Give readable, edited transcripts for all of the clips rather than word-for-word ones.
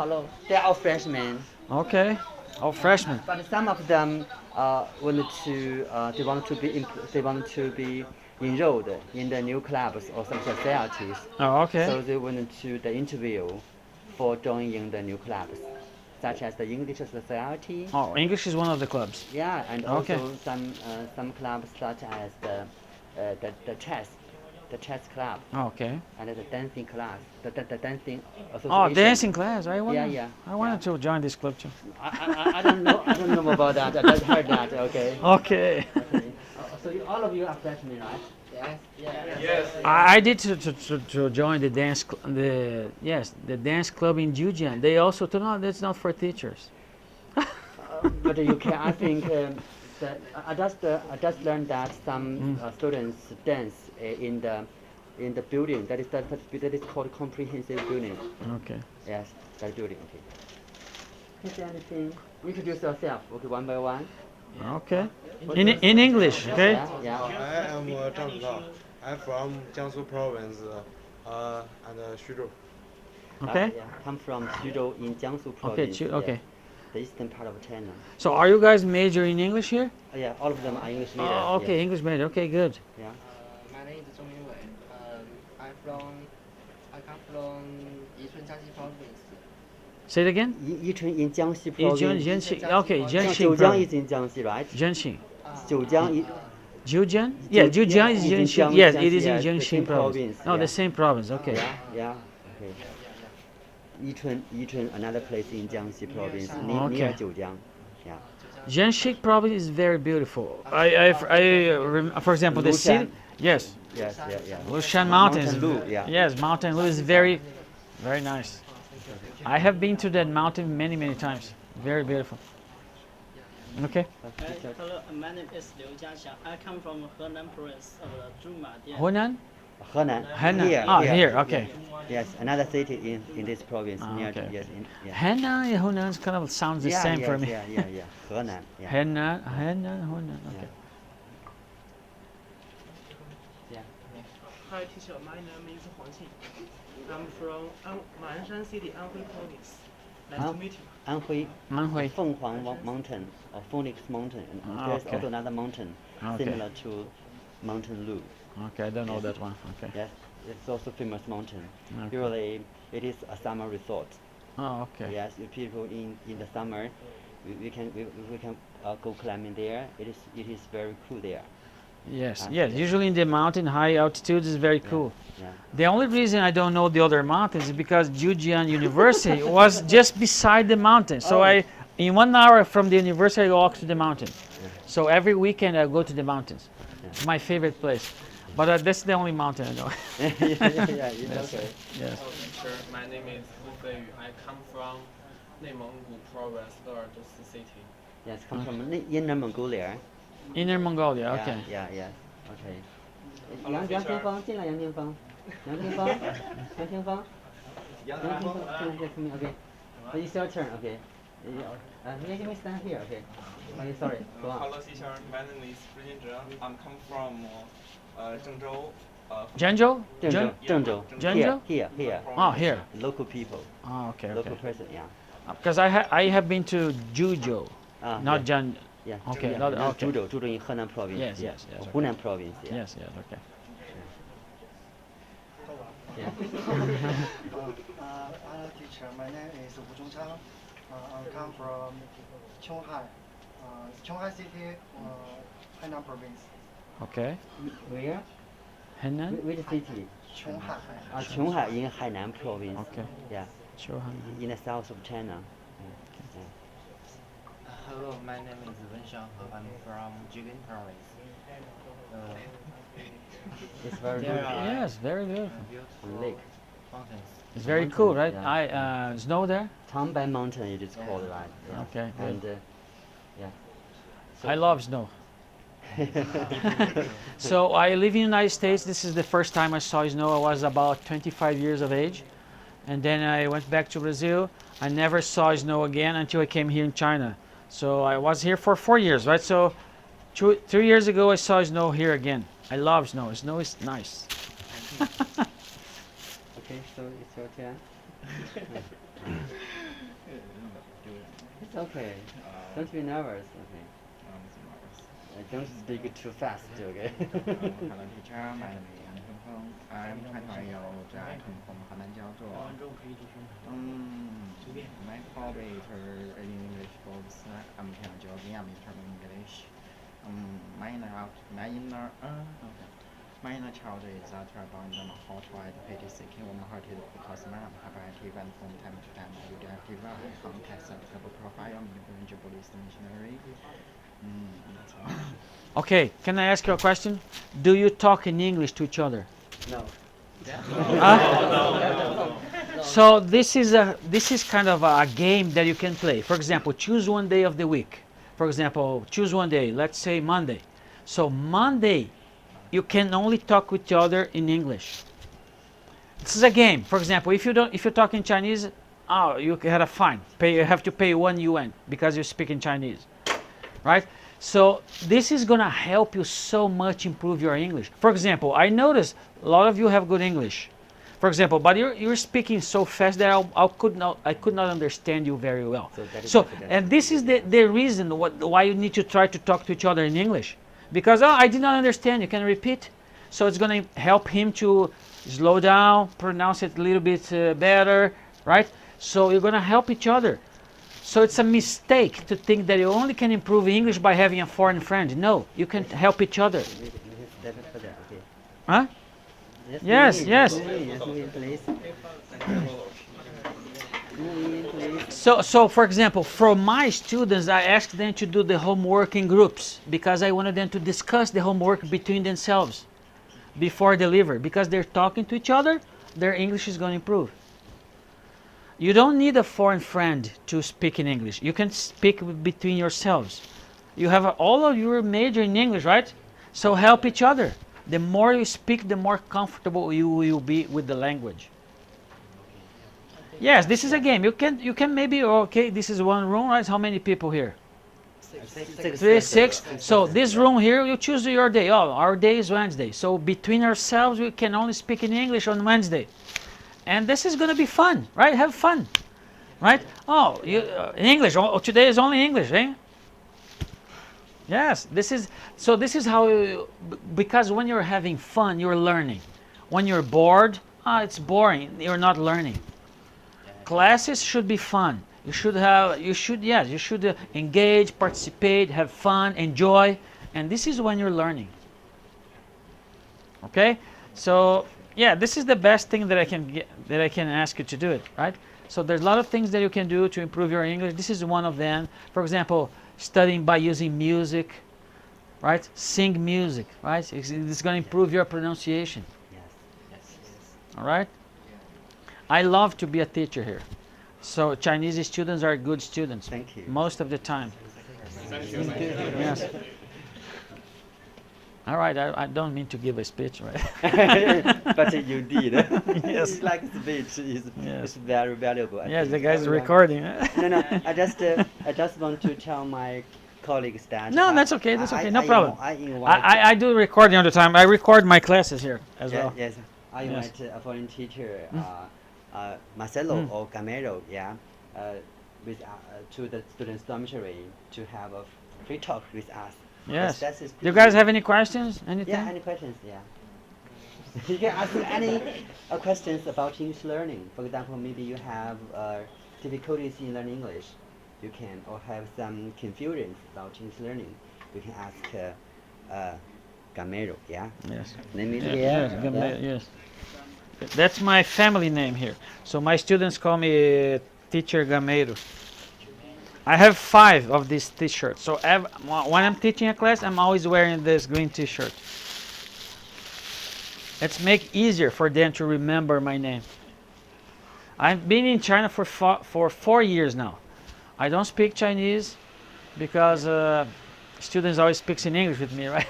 hello. They're all freshmen. Okay. Oh, freshmen. But some of them they want to be enrolled in the new clubs or some societies. Oh, okay. So they went to the interview for joining the new clubs, such as the English Society. Oh, English is one of the clubs. Yeah, and Okay. also some clubs such as the chess club Okay. and the dancing class, the dancing association. Oh, dancing class. I wanted. Yeah. I wanted to join this club too. I don't know. I don't know about that. I just heard that. Okay. Okay. Okay. So all of you are freshmen, right? Yes. Yes. I did to join the the dance club in Jujian. They also told no, that's not for teachers. But you can. I think that I just learned that some students dance in the building that is called comprehensive building. Okay. Yes, that building. Okay. Is there anything? Introduce yourself. Okay, one by one. Okay. In English. Okay. Yeah. I am Zhang Zhao. I'm from Jiangsu province and Xuzhou. Okay. Yeah. Come from Xuzhou in Jiangsu Okay. province. Okay. The eastern part of China. So are you guys major in English here? Yeah, all of them are English major. Oh, okay, Yeah. English major. Okay, good. Yeah. My name is Zhong Yunwei. I come from Yichun Jiangxi province. Say it again. Yichun in Jiangxi Yichun, province. Jiangxi. Okay, Jiangxi. Zhejiang province. is in Jiangxi, right? Jiangxi. Zhejiang. Zhejiang? Yeah, Zhejiang is in Jiangxi. Yes, it is in Yes, the Jiangxi same province. No, yeah. the same province. Okay. Yeah. Okay. Yichun, another place in Jiangxi province, Okay. near Zhejiang. Yeah. Jiangxi province is very beautiful. For example, the Lushan. city. Yes, Yes. Yeah. Lushan Mountains. Mountain Lu, yeah. Yes, Mountain Lu is very, very nice. I have been to that mountain many, many times. Very beautiful. Okay. Hello, my name is Liu Jiaxiang. I come from Henan province of Zhumadian. Hunan? Henan. Henan. Here. Okay. Yes, another city in this province near. okay. Yes. Yeah. Henan and Hunan kind of sounds the same for me. Yeah. Henan. Yeah. Henan, Hunan. Okay. Yeah. Hi, teacher. My name is Huang Qing. I'm from Ma'anshan City, Anhui province. Nice to meet you. Anhui. Anhui. Fenghuang Mountain or Phoenix Mountain. And there's okay. also another mountain similar to Mountain Lu. Okay, I don't know that one. Okay. Yes, it's also famous mountain. Okay. Usually, it is a summer resort. Oh, okay. Yes, if people in the summer, we can go climbing there. It is very cool there. Yes. Yes. Usually in the mountain, high altitudes is very cool. Yeah. The only reason I don't know the other mountains is because Jujian University was just beside the mountain. So in 1 hour from the university, I walk to the mountain. So every weekend I go to the mountains. It's my favorite place. But that's the only mountain I know. Yeah, it's okay. Yes. Hello, teacher. My name is Hu Feiyu. I come from Neimenggu province, largest city. Yes, come from Inner Mongolia. Inner Mongolia. Okay. Yeah. Okay. 杨天芳进来，杨天芳 Okay. It's your turn. Okay. Let me stand here. Okay. Okay, sorry. Go on. Hello, teacher. My name is Zhe Jinzhe. I'm come from Zhengzhou. Zhengzhou? Zhengzhou. Here. Oh, here. Local people. Oh, okay. Local person. Yeah. Because I have been to Juzhou, not yeah. Zheng. Yeah. Okay, Yeah. not- okay. Zhuzhou in Henan province. Yes. Or Hunan province. Yeah. Yes. Okay. Yeah. Hello, teacher. My name is Wu Zhongchang. I come from Qionghai, Qionghai City, Henan province. Okay. Where? Henan. Which city? Qionghai. Qionghai in Hainan province. Okay. Yeah. In the south of China. Hello, my name is Wen Xianghe. I'm from Jilin province. It's very There beautiful. are Yes, very beautiful. beautiful Lake. mountains. It's very Mountain, cool, right? yeah. Snow there. Tangbai Mountain it is called, right? Yeah. Okay, good. And yeah. I love snow. So I live in the United States. This is the first time I saw snow. I was about 25 years of age. And then I went back to Brazil. I never saw snow again until I came here in China. So I was here for 4 years, right? So 3 years ago I saw snow here again. I love snow. Snow is nice. Okay, so it's your turn. Okay. Don't be nervous. Okay. Don't speak too fast. Okay. Hello teacher, my name is Yang Heng. I'm 22 years old. I come from Henan Jiaozhou. My favorite English books. I'm enjoying English. My inner child is that about how to educate seeking one hearted because man have active and from time to time I would active context and double profile of police missionary. That's all. Okay, can I ask you a question? Do you talk in English to each other? No. So this is kind of a game that you can play. For example, choose one day of the week. For example, choose one day. Let's say Monday. So Monday, you can only talk with each other in English. This is a game. For example, if you talk in Chinese, you had a fine. You have to pay 1 yuan because you speak in Chinese, right? So this is gonna help you so much improve your English. For example, I noticed a lot of you have good English. For example, but you're speaking so fast that I could not understand you very well. So and this is the reason why you need to try to talk to each other in English. Because I did not understand, you can repeat. So it's going to help him to slow down, pronounce it a little bit better, right? So you're going to help each other. So it's a mistake to think that you only can improve English by having a foreign friend. No, you can help each other. Huh? Yes, yes. So for example, for my students, I asked them to do the homework in groups because I wanted them to discuss the homework between themselves before deliver. Because they're talking to each other, their English is going to improve. You don't need a foreign friend to speak in English. You can speak between yourselves. You have all of your major in English, right? So help each other. The more you speak, the more comfortable you will be with the language. Yes, this is a game. You can maybe, okay, this is one room, right? How many people here? Six. So this room here, you choose your day. Oh, our day is Wednesday. So between ourselves, we can only speak in English on Wednesday. And this is going to be fun, right? Have fun, right? Oh, in English. Oh, today is only English, eh? Yes, this is how because when you're having fun, you're learning. When you're bored, it's boring. You're not learning. Classes should be fun. You should engage, participate, have fun, enjoy, and this is when you're learning. Okay, so yeah, this is the best thing that I can ask you to do it, right? So there's a lot of things that you can do to improve your English. This is one of them. For example, studying by using music, right? Sing music, right? It's going to improve your pronunciation. Yes. All right. I love to be a teacher here. So Chinese students are good students. Thank you. Most of the time. Thank you. Yes. All right, I don't mean to give a speech, right? But you did. Yes. It's like speech is very valuable. I Yes, think. the guy's Everyone- recording. No. I just want to tell my colleagues that. No, that's okay. That's okay. No problem. I invite. I do recording all the time. I record my classes here as well. Yes. I Yes. invite a foreign teacher, Marcelo or Gamero, with to the students' dormitory to have a free talk with us. Yes. That's his Do you guys have any questions? Anything? Yeah, any questions? Yeah. You can ask any questions about English learning. For example, maybe you have difficulties in learning English. You can, or have some confusions about English learning. You can ask Gamero. Yeah. Yes. Name is Yes, yes. That's my family name here. So my students call me Teacher Gameiro. I have 5 of these t-shirts. So when I'm teaching a class, I'm always wearing this green t-shirt. It's make easier for them to remember my name. I've been in China for 4 years now. I don't speak Chinese because students always speaks in English with me, right?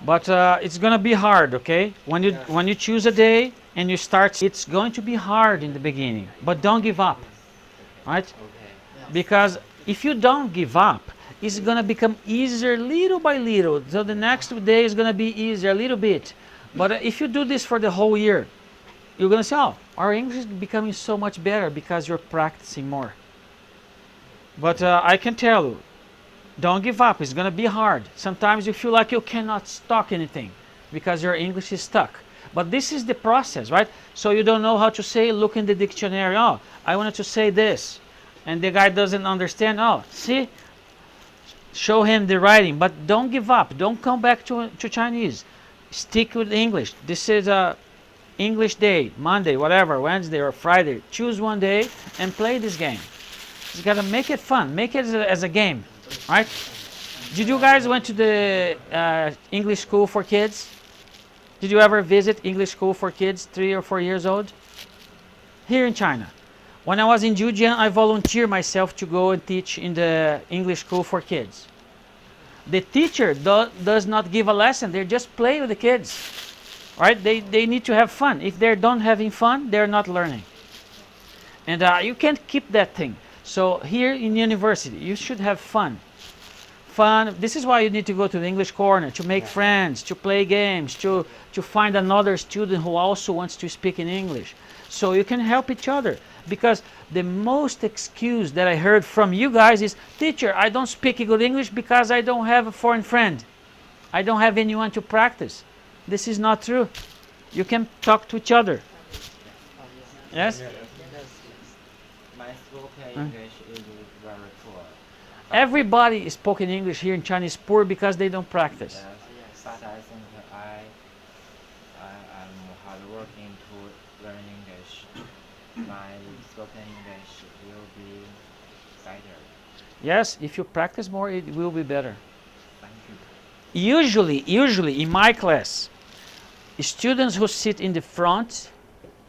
But it's gonna be hard, okay? When you choose a day and you start, it's going to be hard in the beginning, but don't give up, right? Because if you don't give up, it's going to become easier little by little. So the next day is going to be easier a little bit. But if you do this for the whole year, you're going to say, oh, our English is becoming so much better because you're practicing more. But I can tell you, don't give up. It's going to be hard. Sometimes you feel like you cannot talk anything because your English is stuck. But this is the process, right? So you don't know how to say, look in the dictionary. Oh, I wanted to say this. And the guy doesn't understand. Oh, see? Show him the writing. But don't give up. Don't come back to Chinese. Stick with English. This is a English day, Monday, whatever, Wednesday or Friday. Choose one day and play this game. You gotta make it fun. Make it as a game, right? Did you guys went to the English school for kids? Did you ever visit English school for kids, 3 or 4 years old? Here in China. When I was in Zhejiang, I volunteered myself to go and teach in the English school for kids. The teacher does not give a lesson. They just play with the kids, right? They need to have fun. If they don't having fun, they're not learning. And you can't keep that thing. So here in university, you should have fun. Fun. This is why you need to go to the English corner, to make friends, to play games, to find another student who also wants to speak in English. So you can help each other. Because the most excuse that I heard from you guys is, teacher, I don't speak good English because I don't have a foreign friend. I don't have anyone to practice. This is not true. You can talk to each other. Yes? My spoken English is very poor. Everybody is spoken English here in China is poor because they don't practice. Yes, but I think I'm hard working to learn English. My spoken English will be better. Yes, if you practice more, it will be better. Thank you. Usually in my class, students who sit in the front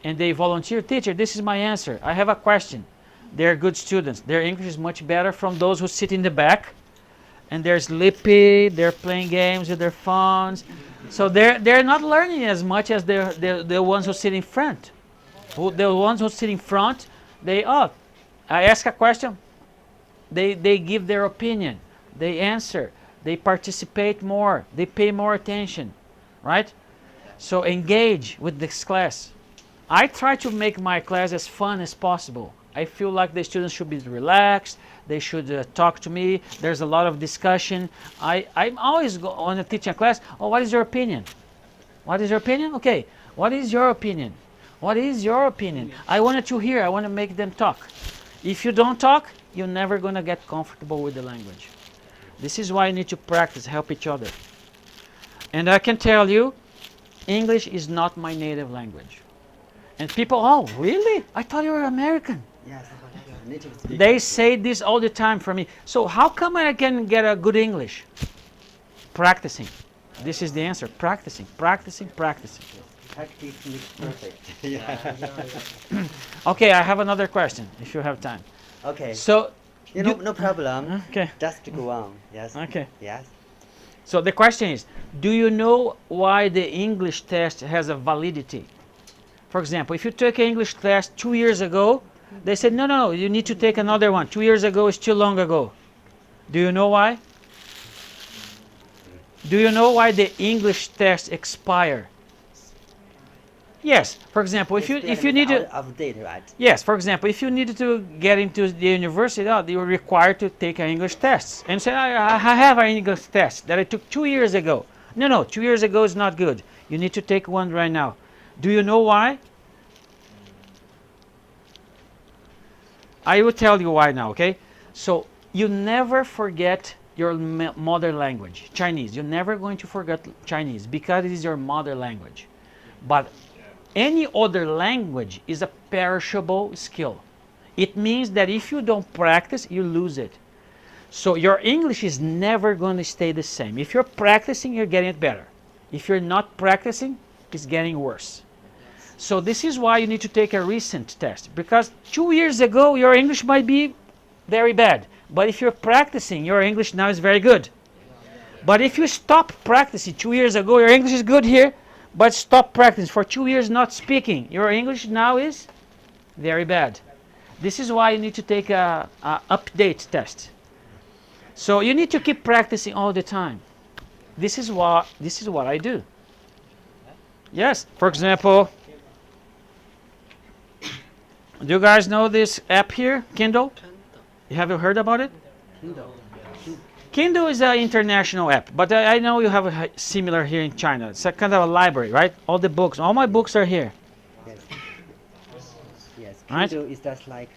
and they volunteer, teacher, this is my answer. I have a question. They're good students. Their English is much better from those who sit in the back and they're sleepy, they're playing games with their phones. So they're not learning as much as the ones who sit in front. The ones who sit in front, I ask a question, they give their opinion, they answer, they participate more, they pay more attention, right? So engage with this class. I try to make my class as fun as possible. I feel like the students should be relaxed, they should talk to me, there's a lot of discussion. I'm always on a teaching class, oh, what is your opinion? What is your opinion? Okay, what is your opinion? What is your opinion? I wanted to hear, I want to make them talk. If you don't talk, you're never going to get comfortable with the language. This is why you need to practice, help each other. And I can tell you, English is not my native language. And people, oh, really? I thought you were American. Yes, native speaker. They say this all the time for me. So how come I can get a good English? Practicing. This is the answer. Practicing, practicing, practicing. Practice makes perfect. Yeah. Okay, I have another question, if you have time. Okay. So, no problem. Okay. Just go on. Yes. Okay. Yes. So the question is, do you know why the English test has a validity? For example, if you took an English test 2 years ago, they said, no, you need to take another one. 2 years ago is too long ago. Do you know why? Do you know why the English tests expire? Yes. For example, if you need to out of date, right? Yes. For example, if you needed to get into the university, you were required to take an English test. And say, I have an English test that I took 2 years ago. No, 2 years ago is not good. You need to take one right now. Do you know why? I will tell you why now, okay? So you never forget your mother language, Chinese. You're never going to forget Chinese because it is your mother language. But any other language is a perishable skill. It means that if you don't practice, you lose it. So your English is never going to stay the same. If you're practicing, you're getting it better. If you're not practicing, it's getting worse. So this is why you need to take a recent test, because 2 years ago your English might be very bad, but if you're practicing, your English now is very good. But if you stop practicing 2 years ago, your English is good here, but stop practicing for 2 years not speaking. Your English now is very bad. This is why you need to take a update test. So you need to keep practicing all the time. This is what I do. Yes, for example, do you guys know this app here, Kindle? You haven't heard about it? Kindle is an international app, but I know you have a similar here in China. It's a kind of a library, right? All the books, all my books are here. Yes. Yes. Right? Kindle is just like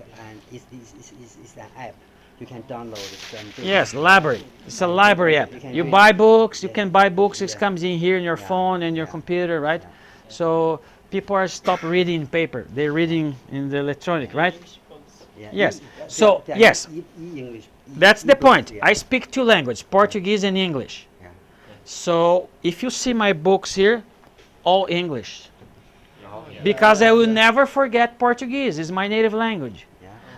it's an app. You can download some books. Yes, library. It's a library app. You buy books, you can buy books. It comes in here in your phone and your computer, right? So people are stop reading in paper. They're reading in the electronic, right? Yes. So yes, that's the point. I speak two languages, Portuguese and English. So if you see my books here, all English. Because I will never forget Portuguese. It's my native language.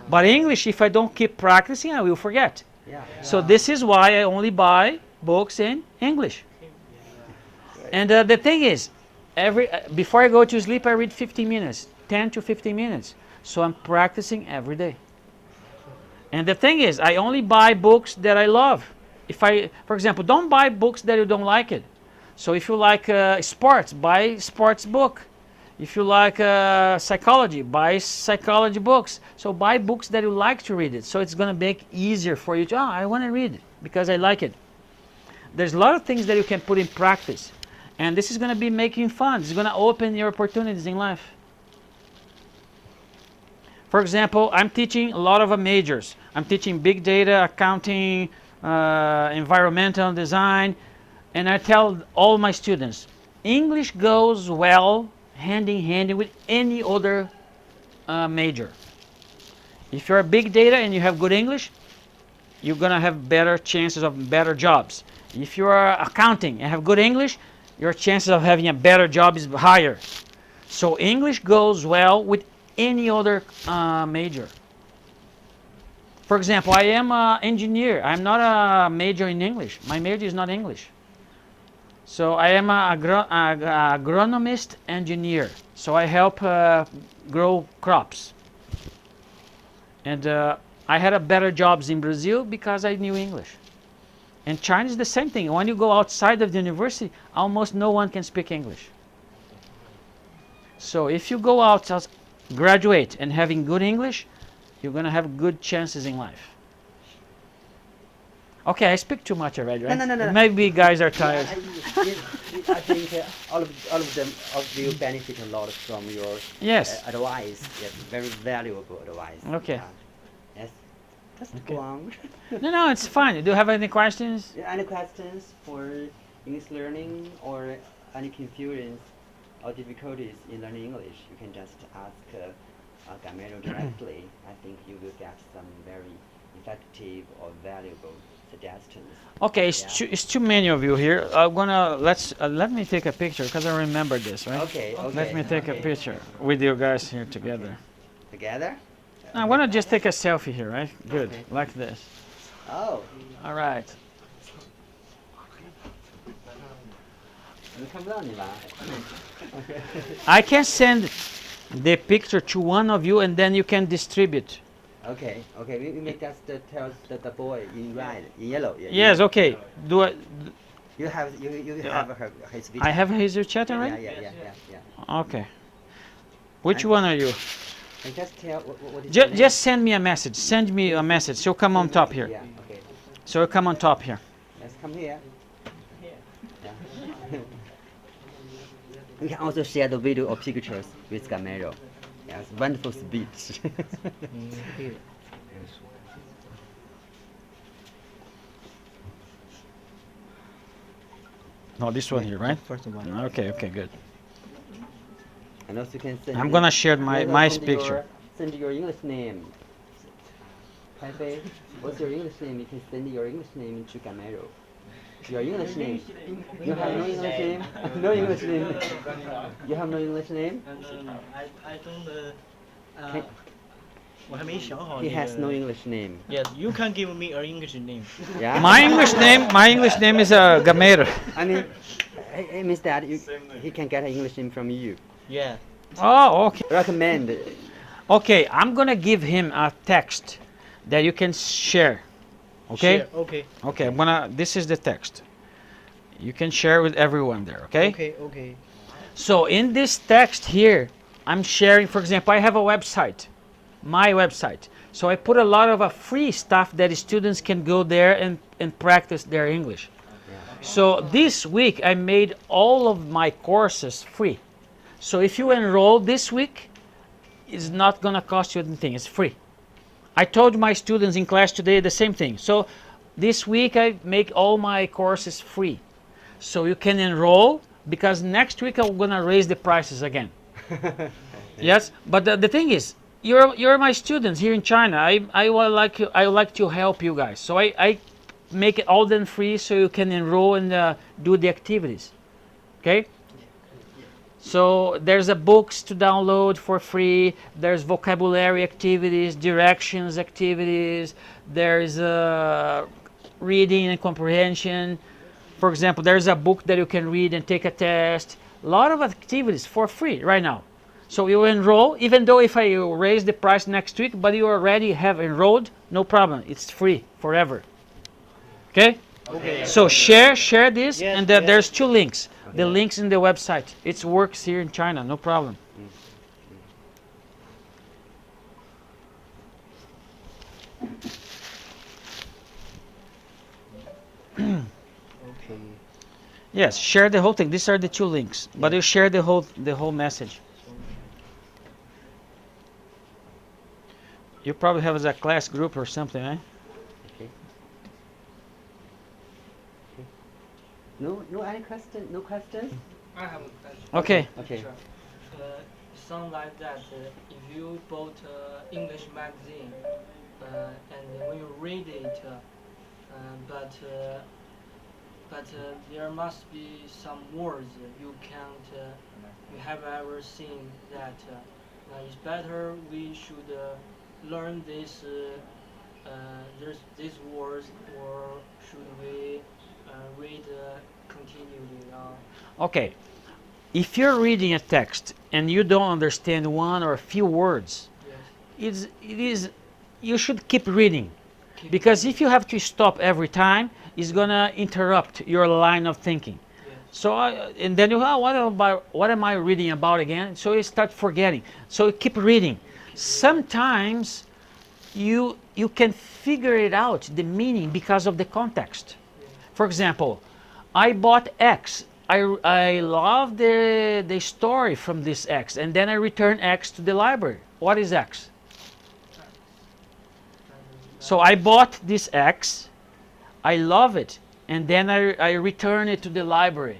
But English, if I don't keep practicing, I will forget. So this is why I only buy books in English. And the thing is, before I go to sleep, I read 15 minutes, 10 to 15 minutes. So I'm practicing every day. And the thing is, I only buy books that I love. For example, don't buy books that you don't like it. So if you like sports, buy sports book. If you like psychology, buy psychology books. So buy books that you like to read it. So it's going to make easier for you to, I want to read it because I like it. There's a lot of things that you can put in practice. And this is going to be making fun. It's going to open your opportunities in life. For example, I'm teaching a lot of majors. I'm teaching big data, accounting, environmental design. And I tell all my students, English goes well hand in hand with any other major. If you're big data and you have good English, you're going to have better chances of better jobs. If you are accounting and have good English, your chances of having a better job is higher. So English goes well with any other major. For example, I am an engineer. I'm not a major in English. My major is not English. So I am an agronomist engineer. So I help grow crops. And I had a better jobs in Brazil because I knew English. And China is the same thing. When you go outside of the university, almost no one can speak English. So if you go out, graduate, and having good English, you're going to have good chances in life. Okay, I speak too much already, right? No. Maybe guys are tired. I think all of you benefit a lot from your advice. Yes, very valuable advice. Okay. Yes. Just go on. No, it's fine. Do you have any questions? Any questions for English learning or any confusions or difficulties in learning English? You can just ask Gamero directly. I think you will get some very effective or valuable suggestions. Okay, it's too many of you here. I'm gonna let me take a picture because I remember this, right? Okay. Let me take a picture with you guys here together. Together? I want to just take a selfie here, right? Good, like this. Oh. All right. I can send the picture to one of you and then you can distribute. Okay. We make just tell the boy in red, in yellow. Yes. Okay. Do I? You have his video. I have his chat already. Yeah. Okay. Which one are you? And just tell what is Just send me a message. Send me a message. So come on top here. Yeah. Okay. So come on top here. Let's come here. You can also share the video or pictures with Gamero. Yes, wonderful speech. No, this one here, right? First one. Okay, good. And also you can send. I'm gonna share my picture. Send your English name. Pepe, what's your English name? You can send your English name to Gamero. Your English name. You have no English name? No English name. You have no English name? I don't. He has no English name. Yes, you can give me an English name. Yeah. My English name is Gamero. I mean, it means that Same thing. he can get English in from you. Yeah. Oh, okay. Recommend. Okay, I'm gonna give him a text that you can share. Okay? Share. Okay. Okay, this is the text. You can share with everyone there, okay? Okay. Okay. So in this text here, I'm sharing, for example, I have a website, my website. So I put a lot of free stuff that students can go there and practice their English. So this week I made all of my courses free. So if you enroll this week, it's not gonna cost you anything, it's free. I told my students in class today the same thing. So this week I make all my courses free. So you can enroll, because next week I'm gonna raise the prices again. Yes, but the thing is, you're my students here in China. I would like to help you guys. So I make it all them free so you can enroll and do the activities. Okay? So there's books to download for free. There's vocabulary activities, directions activities. There's reading and comprehension. For example, there's a book that you can read and take a test. A lot of activities for free right now. So you enroll, even though if I raise the price next week, but you already have enrolled, no problem. It's free forever. Okay? Okay. So share this, Yes, and yes. there's 2 links. The links in the website. It works here in China, no problem. Okay. Yes, share the whole thing. These are the 2 links, but you share the whole message. You probably have a class group or something, eh? Okay. No any question? No questions? I have a question. Okay. Okay. Sure. Sound like that. If you bought English magazine and when you read it, but there must be some words you can't. You have ever seen that it's better we should learn these words, or should we read continually? Okay. If you're reading a text and you don't understand one or a few words, Yes. you should keep reading, because if you have to stop every time, it's gonna interrupt your line of thinking. Yes. So and then you what am I reading about again? So you start forgetting. So you keep reading. Sometimes you can figure it out, the meaning, because of the context. For example, I bought X. I love the story from this X, and then I return X to the library. What is X? So I bought this X, I love it, and then I return it to the library.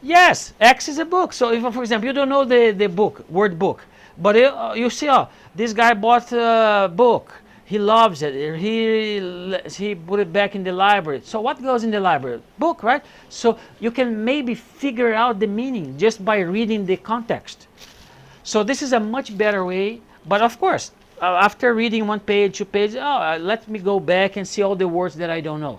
Yes, X is a book. So if, for example, you don't know the book, word book, but you see, this guy bought a book. He loves it. He put it back in the library. So what goes in the library? Book, right? So you can maybe figure out the meaning just by reading the context. So this is a much better way. But of course, after reading 1 page, 2 pages, let me go back and see all the words that I don't know.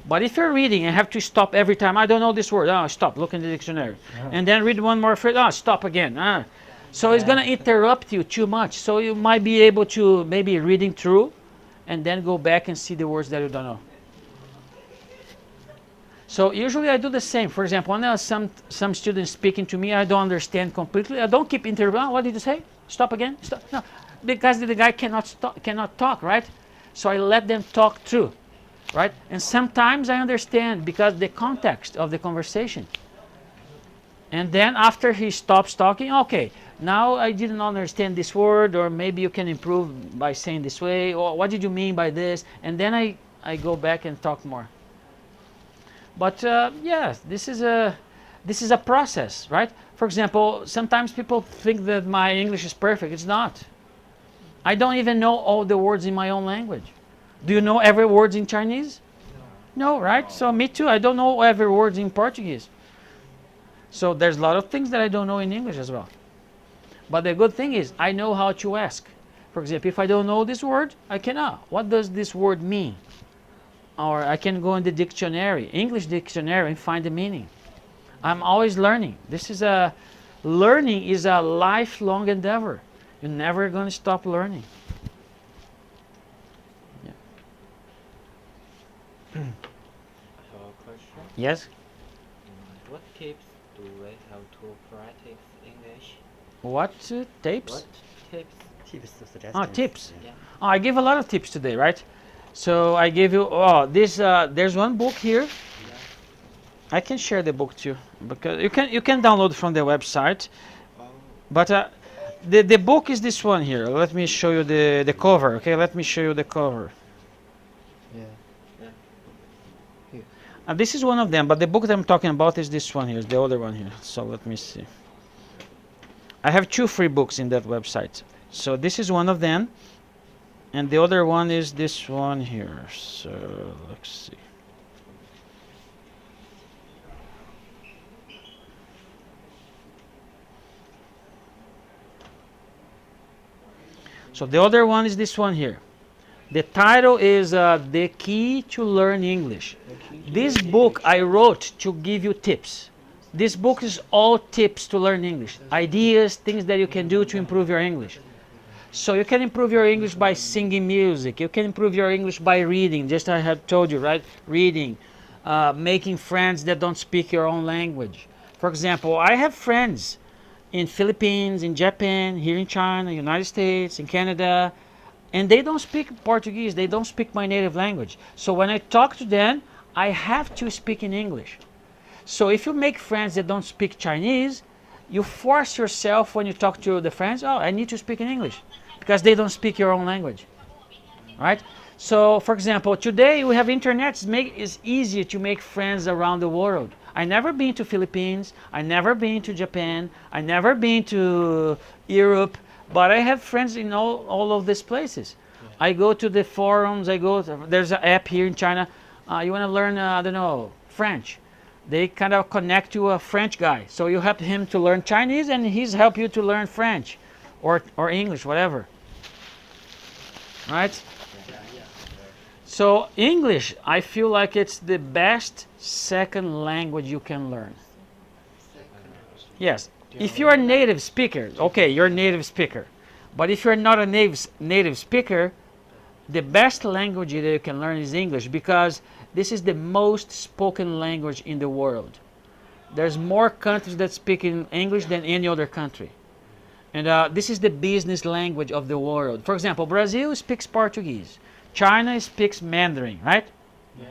But if you're reading and have to stop every time, I don't know this word. Stop, look in the dictionary. And then read one more phrase. Stop again. So it's going to interrupt you too much. So you might be able to maybe reading through and then go back and see the words that you don't know. So usually I do the same. For example, when some students speaking to me, I don't understand completely. I don't keep interrupting. What did you say? Stop again? Stop. No, because the guy cannot talk, right? So I let them talk through, right? And sometimes I understand because the context of the conversation. And then after he stops talking, okay, now I didn't understand this word, or maybe you can improve by saying this way, or what did you mean by this? And then I go back and talk more. But yes, this is a process, right? For example, sometimes people think that my English is perfect. It's not. I don't even know all the words in my own language. Do you know every word in Chinese? No, right? So me too. I don't know every word in Portuguese. So there's a lot of things that I don't know in English as well. But the good thing is I know how to ask. For example, if I don't know this word, I can, what does this word mean? or I can go in the dictionary, English dictionary, and find the meaning. I'm always learning. Learning is a lifelong endeavor. You're never going to stop learning. Yeah. I have a question. Yes? What tips do we have to practice English? What tapes? What tips? Tips, Ah, tips. Yeah. Oh, I gave a lot of tips today, right? So I gave you, there's one book here. I can share the book too, because you can download from the website. But the book is this one here. Let me show you the cover. Okay, let me show you the cover. Yeah. And this is one of them, but the book that I'm talking about is this one here, the other one here. So let me see. I have 2 free books in that website. So this is one of them, and the other one is this one here. So let's see. So the other one is this one here. The title is The Key to Learn English. This book I wrote to give you tips. This book is all tips to learn English. Ideas, things that you can do to improve your English. So you can improve your English by singing music. You can improve your English by reading, just I have told you, right? Reading, making friends that don't speak your own language. For example, I have friends in Philippines, in Japan, here in China, United States, in Canada, and they don't speak Portuguese. They don't speak my native language. So when I talk to them, I have to speak in English. So if you make friends that don't speak Chinese, you force yourself when you talk to the friends, oh, I need to speak in English, because they don't speak your own language, right? So, for example, today we have internet. It's easier to make friends around the world. I never been to Philippines. I never been to Japan. I never been to Europe, but I have friends in all of these places. Yeah. I go to the forums. There's an app here in China. You want to learn, I don't know, French. They kind of connect to a French guy. So you help him to learn Chinese, and he's help you to learn French or English, whatever. Right? So English, I feel like it's the best second language you can learn. Yes. If you're a native speaker, okay, you're a native speaker. But if you're not a native speaker, the best language that you can learn is English, because this is the most spoken language in the world. There's more countries that speak in English than any other country. And this is the business language of the world. For example, Brazil speaks Portuguese. China speaks Mandarin, right? Yeah.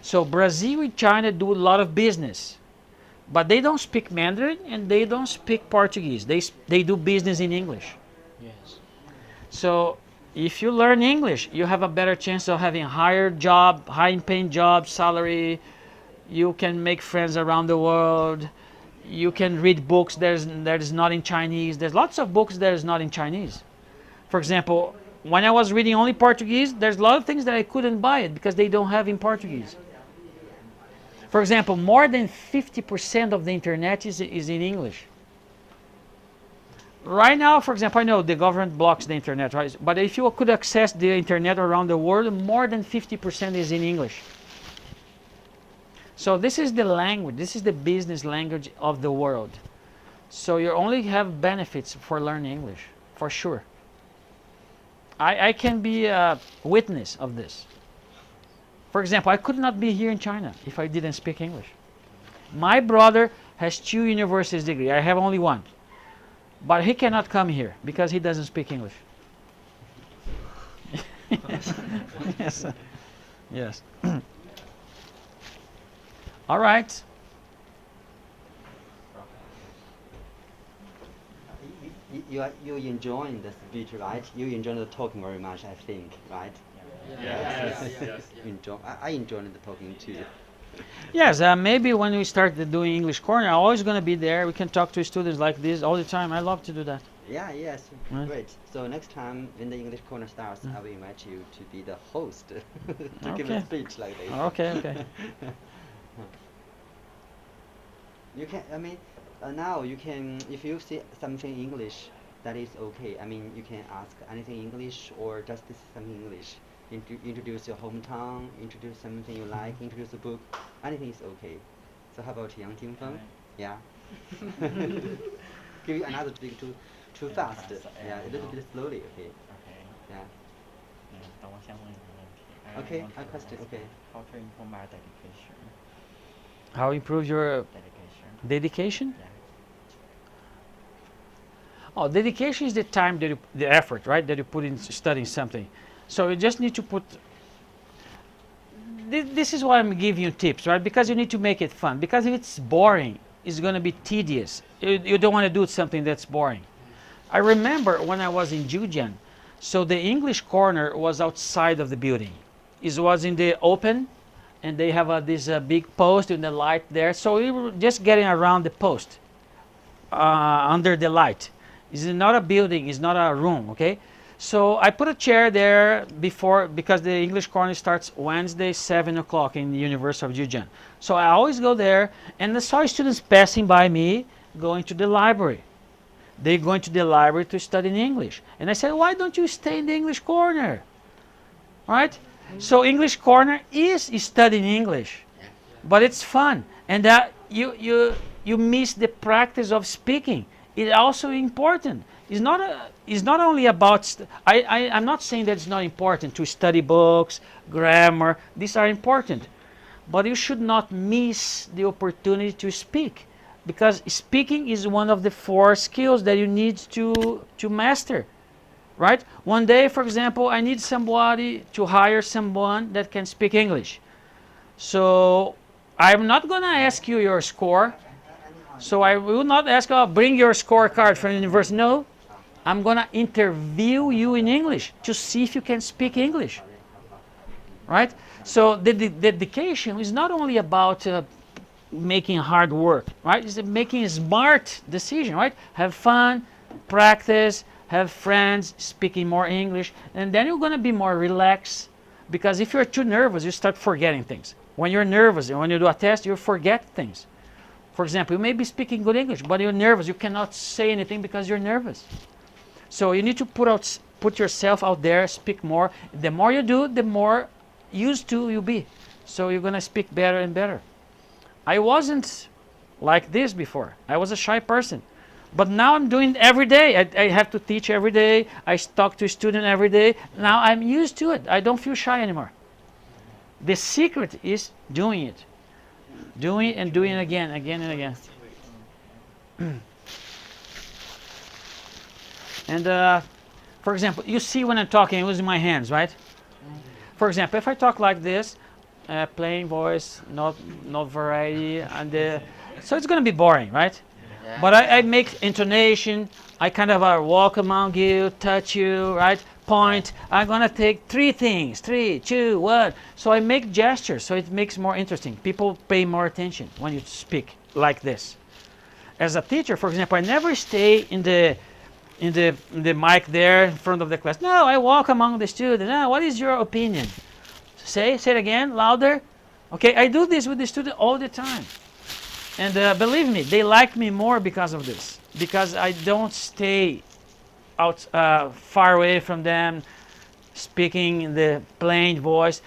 So Brazil and China do a lot of business. But they don't speak Mandarin and they don't speak Portuguese. They do business in English. Yes. So if you learn English, you have a better chance of having a higher job, high-paying job, salary. You can make friends around the world. You can read books that is not in Chinese. There's lots of books that is not in Chinese. For example, when I was reading only Portuguese, there's a lot of things that I couldn't buy it because they don't have in Portuguese. For example, more than 50% of the internet is in English. Right now, for example, I know the government blocks the internet, right? But if you could access the internet around the world, more than 50% is in English. So this is the language, this is the business language of the world. So you only have benefits for learning English, for sure. I can be a witness of this. For example, I could not be here in China if I didn't speak English. My brother has 2 university degrees. I have only 1. But he cannot come here because he doesn't speak English. Yes. Yes. All right. You enjoying the speech, right? You enjoy the talking very much, I think, right? Yes. I enjoy the talking too. Yes, maybe when we start doing English Corner, I'm always going to be there. We can talk to students like this all the time. I love to do that. Yeah, yes, Right. great. So next time when the English Corner starts, I will invite you to be the host to give a Okay. speech like this. Okay. You can, I mean, now you can, if you see something English, that is okay. I mean, you can ask anything English or just this something English. introduce your hometown, introduce something you like, introduce a book. Anything is okay. So how about Yang Jingfeng? Yeah. Give you another thing too fast. Yeah, a little bit slowly. Okay. Yeah. 等我先问一个问题。Okay, a question. Okay. How to improve our dedication? How improve your Dedication. dedication? Yeah. Oh, dedication is the time that the effort, right, that you put in studying something. So you just need to put. This is why I'm giving you tips, right? Because you need to make it fun. Because if it's boring, it's going to be tedious. You don't want to do something that's boring. I remember when I was in Jiujiang, so the English corner was outside of the building. It was in the open, and they have this big post in the light there. So we were just getting around the post under the light. It's not a building, it's not a room, okay? So I put a chair there before, because the English corner starts Wednesday, 7 o'clock in the University of Jiujiang. So I always go there, and I saw students passing by me going to the library. They're going to the library to study in English. And I said, why don't you stay in the English corner? Right? So English corner is studying English, but it's fun. And you miss the practice of speaking. It's also important. It's not only about. I'm not saying that it's not important to study books, grammar. These are important, but you should not miss the opportunity to speak, because speaking is one of the 4 skills that you need to master. Right? One day, for example, I need somebody to hire someone that can speak English. So I'm not going to ask you your score. So I will not ask, oh, bring your scorecard from the university. No, I'm going to interview you in English to see if you can speak English. Right? So the dedication is not only about making hard work, right? It's making a smart decision, right? Have fun, practice, have friends, speaking more English, and then you're going to be more relaxed, because if you're too nervous, you start forgetting things. When you're nervous and when you do a test, you forget things. For example, you may be speaking good English, but you're nervous. You cannot say anything because you're nervous. So you need to put yourself out there, speak more. The more you do, the more used to you'll be. So you're going to speak better and better. I wasn't like this before. I was a shy person. But now I'm doing it every day. I have to teach every day. I talk to a student every day. Now I'm used to it. I don't feel shy anymore. The secret is doing it. Doing it and doing it again and again. And for example, you see when I'm talking, I'm using my hands, right? For example, if I talk like this, plain voice, not variety, and so it's going to be boring, right? Yeah. But I make intonation. I kind of walk among you, touch you, right? Point. I'm going to take 3 things. 3, 2, 1. So I make gestures, so it makes more interesting. People pay more attention when you speak like this. As a teacher, for example, I never stay in the mic there in front of the class. No, I walk among the students. No, what is your opinion? Say it again, louder. Okay, I do this with the student all the time. And believe me, they like me more because of this. Because I don't stay out far away from them, speaking in the plain voice.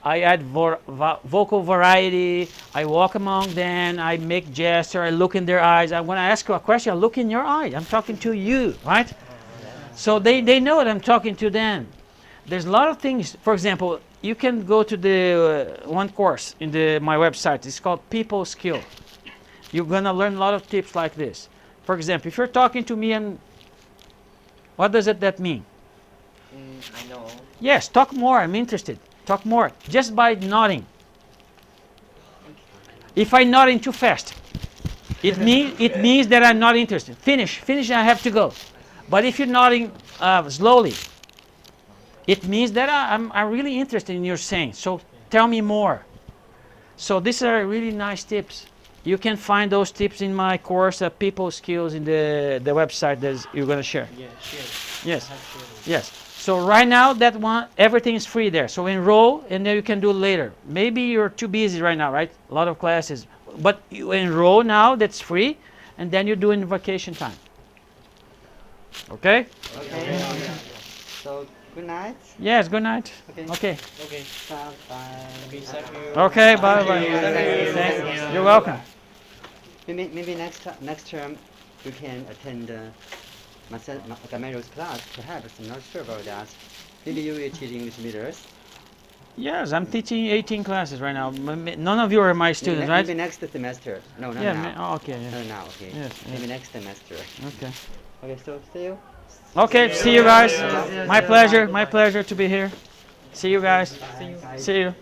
I add vocal variety. I walk among them. I make gesture. I look in their eyes. When I ask you a question, I look in your eyes. I'm talking to you, right? So they know that I'm talking to them. There's a lot of things. For example, you can go to the one course in my website. It's called People Skill. You're going to learn a lot of tips like this. For example, if you're talking to me, and what does that mean? I know. Yes, talk more. I'm interested. Talk more. Just by nodding. If I'm nodding too fast, it means that I'm not interested. Finish, I have to go. But if you're nodding slowly, it means that I'm really interested in your saying. So tell me more. So these are really nice tips. You can find those tips in my course, People Skills, in the website that you're going to share. Yeah, share. Yes. Yes. So right now, that one, everything is free there. So enroll, and then you can do it later. Maybe you're too busy right now, right? A lot of classes. But you enroll now, that's free, and then you do in vacation time. Okay? Okay. So Good night. Yes, good night. Okay. Okay. Okay. Bye. Okay, thank you. Okay, bye bye. you. Thank you. You're welcome. Maybe next term you can attend Gamero's class. Perhaps I'm not sure about that. Maybe you will teach English meters. Yes, I'm teaching 18 classes right now. None of you are my students, right? Maybe next semester. No, not Yeah. now. Oh, okay. Yeah. No, now. Okay. Yes, Maybe yes. next semester. Okay. Okay. So see you. Okay. See you guys. My pleasure. My pleasure to be here. See you guys. See you.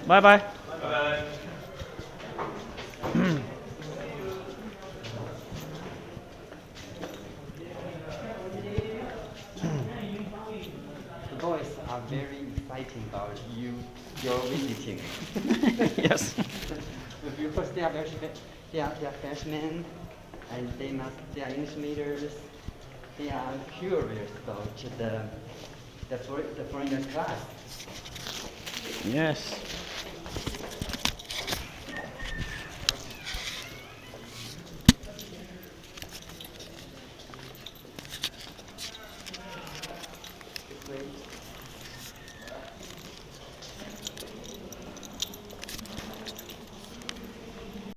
Bye bye. The boys are very exciting about your visiting. Yes. Because they are freshmen, and they are English majors. They are curious about the foreigner class. Yes.